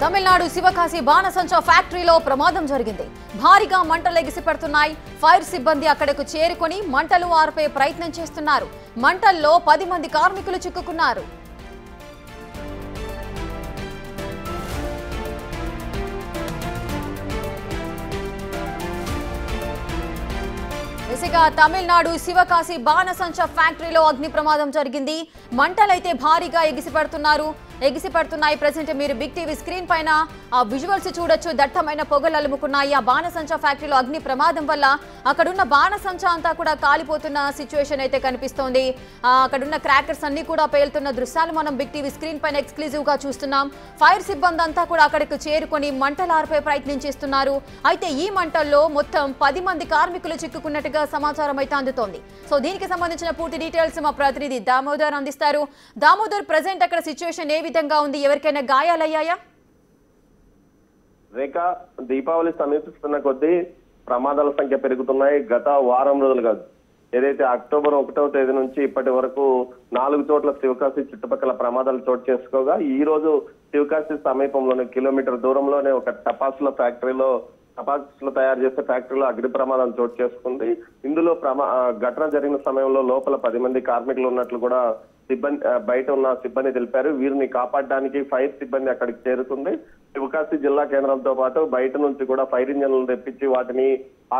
తమిళనాడు శివకాశి బాణసంచా ఫ్యాక్టరీలో ప్రమాదం జరిగింది. భారీగా మంటలు ఎగిసిపడుతున్నాయి. ఫైర్ సిబ్బంది అక్కడకు చేరుకొని మంటలు ఆర్పే ప్రయత్నం చేస్తున్నారు. మంటల్లో 10 మంది కార్మికులు చిక్కుకున్నారు. దిశగా తమిళనాడు శివకాశి బాణసంచా ఫ్యాక్టరీలో అగ్ని ప్రమాదం జరిగింది. మంటలైతే భారీగా ఎగిసిపడుతున్నాయి. ప్రెసెంట్ మీరు బిగ్ టీవీ స్క్రీన్ పైన ఆ విజువల్స్ చూడొచ్చు. దట్టమైన పొగలు అలుముకున్నాయి. ఆ బాణసంచా ఫ్యాక్టరీలో అగ్ని ప్రమాదం వల్ల అక్కడున్న బాణసంచా అంతా కూడా కాలిపోతున్న సిచ్యువేషన్ అయితే కనిపిస్తోంది. అక్కడున్న క్రాకర్స్ అన్ని కూడా పేలుతున్న దృశ్యాలు మనం బిగ్ టీవీ స్క్రీన్ పైన ఎక్స్క్లూజివ్ గా చూస్తున్నాం. ఫైర్ సిబ్బంది అంతా కూడా అక్కడికి చేరుకొని మంటలు ఆర్పే ప్రయత్నం చేస్తున్నారు. అయితే ఈ మంటల్లో మొత్తం 10 మంది కార్మికులు చిక్కుకున్నట్టుగా సమాచారం అయితే అందుతోంది. సో దీనికి సంబంధించిన పూర్తి డీటెయిల్స్ మా ప్రతినిధి దామోదర్ అందిస్తారు. దామోదర్, ప్రెసెంట్ అక్కడ సిచ్యువేషన్ ఏ విధంగా ఉంది? ఎవరికైనా గాయాలయ్యాయా? రేఖ, దీపావళి సమీపిస్తున్న కొద్దీ ప్రమాదాల సంఖ్య పెరుగుతున్నాయి. గత వారం రోజులుగా ఏదైతే అక్టోబర్ 1వ తేదీ నుంచి ఇప్పటి వరకు 4 చోట్ల శివకాశి చుట్టుపక్కల ప్రమాదాలు చోటు చేసుకోగా ఈ రోజు శివకాశి సమీపంలోనే కిలోమీటర్ దూరంలోనే ఒక టపాసుల తయారు చేసే ఫ్యాక్టరీలో అగ్ని ప్రమాదం చోటు చేసుకుంది. ఇందులో ఘటన జరిగిన సమయంలో లోపల 10 మంది కార్మికులు ఉన్నట్లు కూడా బయట ఉన్న సిబ్బంది తెలిపారు. వీరిని కాపాడడానికి ఫైర్ సిబ్బంది అక్కడికి చేరుతుంది. శివకాశి జిల్లా కేంద్రంతో పాటు బయట నుంచి కూడా ఫైర్ ఇంజన్లను తెప్పించి వాటిని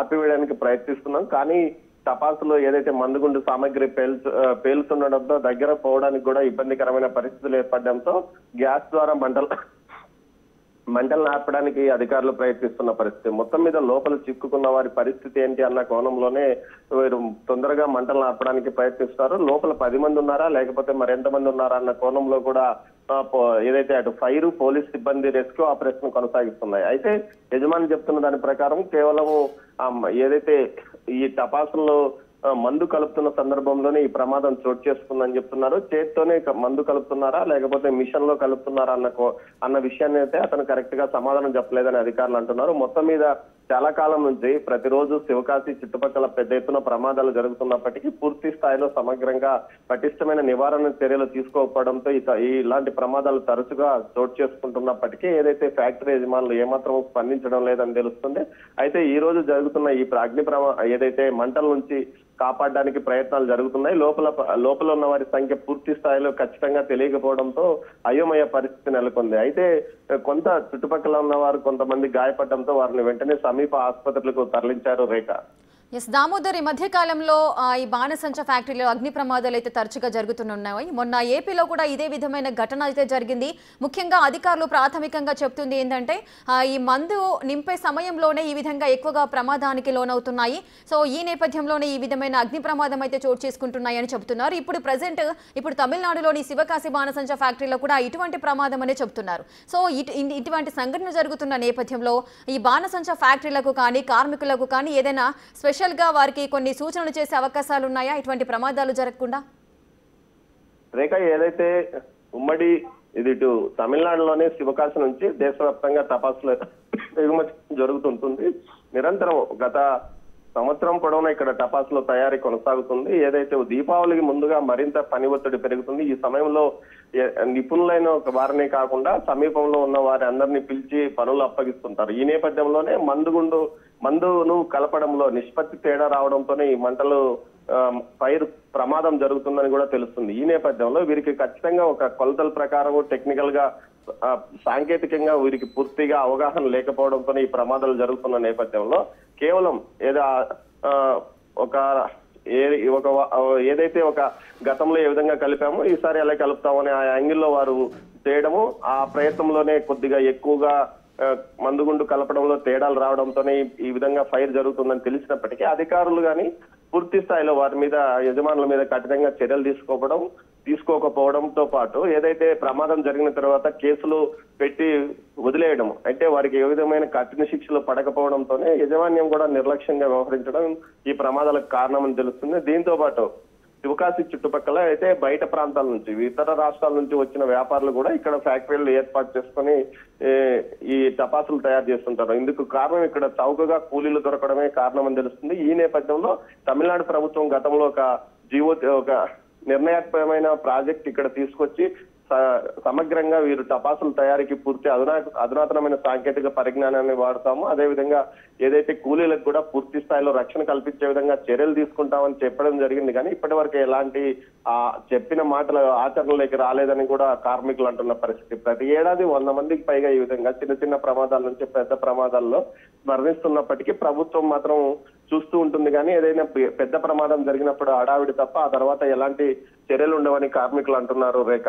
ఆపివేయడానికి ప్రయత్నిస్తున్నాం. కానీ టపాసులో ఏదైతే మందుగుండు సామాగ్రి పేలుతుండడంతో దగ్గర పోవడానికి కూడా ఇబ్బందికరమైన పరిస్థితులు ఏర్పడడంతో గ్యాస్ ద్వారా మంటలను ఆర్పడానికి అధికారులు ప్రయత్నిస్తున్న పరిస్థితి. మొత్తం మీద లోపల చిక్కుకున్న వారి పరిస్థితి ఏంటి అన్న కోణంలోనే వీరు తొందరగా మంటలను ఆర్పడానికి ప్రయత్నిస్తారు. లోపల 10 మంది ఉన్నారా లేకపోతే మరెంతమంది ఉన్నారా అన్న కోణంలో కూడా ఏదైతే అటు ఫైర్, పోలీస్ సిబ్బంది రెస్క్యూ ఆపరేషన్ కొనసాగిస్తున్నాయి. అయితే యజమాని చెప్తున్న దాని ప్రకారం కేవలం ఏదైతే ఈ టపాసుల్లో మందు కలుపుతున్న సందర్భంలోనే ఈ ప్రమాదం చోటు చేసుకుందని చెప్తున్నారు. చేత్తోనే మందు కలుపుతున్నారా లేకపోతే మిషన్ లో కలుపుతున్నారా అన్న విషయాన్ని అయితే అతను కరెక్ట్ గా సమాధానం చెప్పలేదని అధికారులు అంటున్నారు. మొత్తం మీద చాలా కాలం నుంచి ప్రతిరోజు శివకాశి చుట్టుపక్కల పెద్ద ఎత్తున ప్రమాదాలు జరుగుతున్నప్పటికీ పూర్తి స్థాయిలో సమగ్రంగా పటిష్టమైన నివారణ చర్యలు తీసుకోకపోవడంతో ఇలాంటి ప్రమాదాలు తరచుగా చోటు చేసుకుంటున్నప్పటికీ ఏదైతే ఫ్యాక్టరీ యజమానులు ఏమాత్రం స్పందించడం లేదని తెలుస్తుంది. అయితే ఈ రోజు జరుగుతున్న ఈ ఏదైతే మంటల నుంచి కాపాడడానికి ప్రయత్నాలు జరుగుతున్నాయి. లోపల ఉన్న వారి సంఖ్య పూర్తి స్థాయిలో ఖచ్చితంగా తెలియకపోవడంతో అయోమయ పరిస్థితి నెలకొంది. అయితే కొంత చుట్టుపక్కల ఉన్న వారు కొంతమంది గాయపడడంతో వారిని వెంటనే సమీప ఆసుపత్రులకు తరలించారు. రేఖ, ఎస్ దామోదర్, ఈ మధ్య కాలంలో ఈ బాణసంచా ఫ్యాక్టరీలో అగ్ని ప్రమాదాలు అయితే తరచుగా జరుగుతున్నాయి. మొన్న ఏపీలో కూడా ఇదే విధమైన ఘటన అయితే జరిగింది. ముఖ్యంగా అధికారులు ప్రాథమికంగా చెప్తుంది ఏంటంటే ఈ మందు నింపే సమయంలోనే ఈ విధంగా ఎక్కువగా ప్రమాదానికి లోనవుతున్నాయి. సో ఈ నేపథ్యంలోనే ఈ విధమైన అగ్ని ప్రమాదం అయితే చోటు చేసుకుంటున్నాయి అని చెప్తున్నారు. ఇప్పుడు తమిళనాడులోని శివకాశి బాణసంచా ఫ్యాక్టరీలో కూడా ఇటువంటి ప్రమాదం అనే చెప్తున్నారు. సో ఇటువంటి సంఘటన జరుగుతున్న నేపథ్యంలో ఈ బాణసంచా ఫ్యాక్టరీలకు కానీ కార్మికులకు కానీ ఏదైనా స్పెషల్ గా వారికి కొన్ని సూచనలు చేసే అవకాశాలు ఉన్నాయా ఇటువంటి ప్రమాదాలు జరగకుండా? రేఖ, ఏదైతే ఉమ్మడి ఇటు తమిళనాడులోనే శివకాశి నుంచి దేశవ్యాప్తంగా టపాసుల ఎగుమతి జరుగుతుంటుంది. నిరంతరం గత సంవత్సరం పొడవునా ఇక్కడ టపాసుల తయారీ కొనసాగుతుంది. ఏదైతే దీపావళికి ముందుగా మరింత పని ఒత్తిడి పెరుగుతుంది. ఈ సమయంలో నిపుణులైన వారిని కాకుండా సమీపంలో ఉన్న వారి అందరినీ పిలిచి పనులు అప్పగిస్తుంటారు. ఈ నేపథ్యంలోనే మందును కలపడంలో నిష్పత్తి తేడా రావడంతోనే ఈ మంటలు ఫైర్ ప్రమాదం జరుగుతుందని కూడా తెలుస్తుంది. ఈ నేపథ్యంలో వీరికి ఖచ్చితంగా ఒక కొలతల ప్రకారం టెక్నికల్ గా సాంకేతికంగా వీరికి పూర్తిగా అవగాహన లేకపోవడంతోనే ఈ ప్రమాదాలు జరుగుతున్న నేపథ్యంలో కేవలం ఏదైతే ఒక గతంలో ఏ విధంగా కలిపామో ఈసారి ఎలా కలుపుతామని ఆ యాంగిల్లో వారు చేయడము, ఆ ప్రయత్నంలోనే కొద్దిగా ఎక్కువగా మందుగుండు కలపడంలో తేడాలు రావడంతోనే ఈ విధంగా ఫైర్ జరుగుతుందని తెలిసినప్పటికీ అధికారులు కానీ పూర్తి స్థాయిలో వారి మీద యజమానుల మీద కఠినంగా చర్యలు తీసుకోకపోవడంతో పాటు ఏదైతే ప్రమాదం జరిగిన తర్వాత కేసులు పెట్టి వదిలేయడం, అంటే వారికి ఏ విధమైన కఠిన శిక్షలు పడకపోవడంతోనే యజమాన్యం కూడా నిర్లక్ష్యంగా వ్యవహరించడం ఈ ప్రమాదాలకు కారణమని తెలుస్తుంది. దీంతో పాటు శివకాశి చుట్టుపక్కల అయితే బయట ప్రాంతాల నుంచి ఇతర రాష్ట్రాల నుంచి వచ్చిన వ్యాపారులు కూడా ఇక్కడ ఫ్యాక్టరీలు ఏర్పాటు చేసుకుని ఈ టపాసులు తయారు చేస్తుంటారు. ఇందుకు కారణం ఇక్కడ చౌకగా కూలీలు దొరకడమే కారణమని తెలుస్తుంది. ఈ నేపథ్యంలో తమిళనాడు ప్రభుత్వం గతంలో ఒక నిర్ణయాత్మకమైన ప్రాజెక్ట్ ఇక్కడ తీసుకొచ్చి సమగ్రంగా వీరు టపాసుల తయారీకి పూర్తి అధునాతనమైన సాంకేతిక పరిజ్ఞానాన్ని వాడతాము. అదేవిధంగా ఏదైతే కూలీలకు కూడా పూర్తి స్థాయిలో రక్షణ కల్పించే విధంగా చర్యలు తీసుకుంటామని చెప్పడం జరిగింది. కానీ ఇప్పటి వరకు ఎలాంటి చెప్పిన మాటలు ఆచరణలోకి రాలేదని కూడా కార్మికులు అంటున్న పరిస్థితి. ప్రతి ఏడాది 100 మందికి పైగా ఈ విధంగా చిన్న చిన్న ప్రమాదాల నుంచి పెద్ద ప్రమాదాల్లో మరణిస్తున్నప్పటికీ ప్రభుత్వం మాత్రం చూస్తూ ఉంటుంది. కానీ ఏదైనా పెద్ద ప్రమాదం జరిగినప్పుడు హడావిడి తప్ప ఆ తర్వాత ఎలాంటి చర్యలు ఉండవని కార్మికులు అంటున్నారు. Rekha.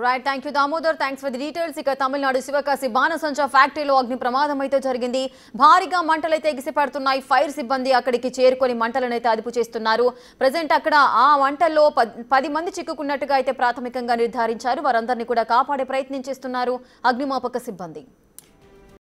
Right, thank you Damodar, thanks for the details. ఇక తమిళనాడు శివకాశి బాణసంచా ఫ్యాక్టరీలో అగ్ని ప్రమాదం అయితే జరిగింది. భారీగా మంటలైతే ఎగిసిపడుతున్నాయి. ఫైర్ సిబ్బంది అక్కడికి చేరుకొని మంటలనైతే అదుపు చేస్తున్నారు. ప్రజెంట్ అక్కడ ఆ మంటల్లో 10 మంది చిక్కుకున్నట్టుగా అయితే ప్రాథమికంగా నిర్ధారించారు. వారందరినీ కూడా కాపాడే ప్రయత్నం చేస్తున్నారు అగ్నిమాపక సిబ్బంది.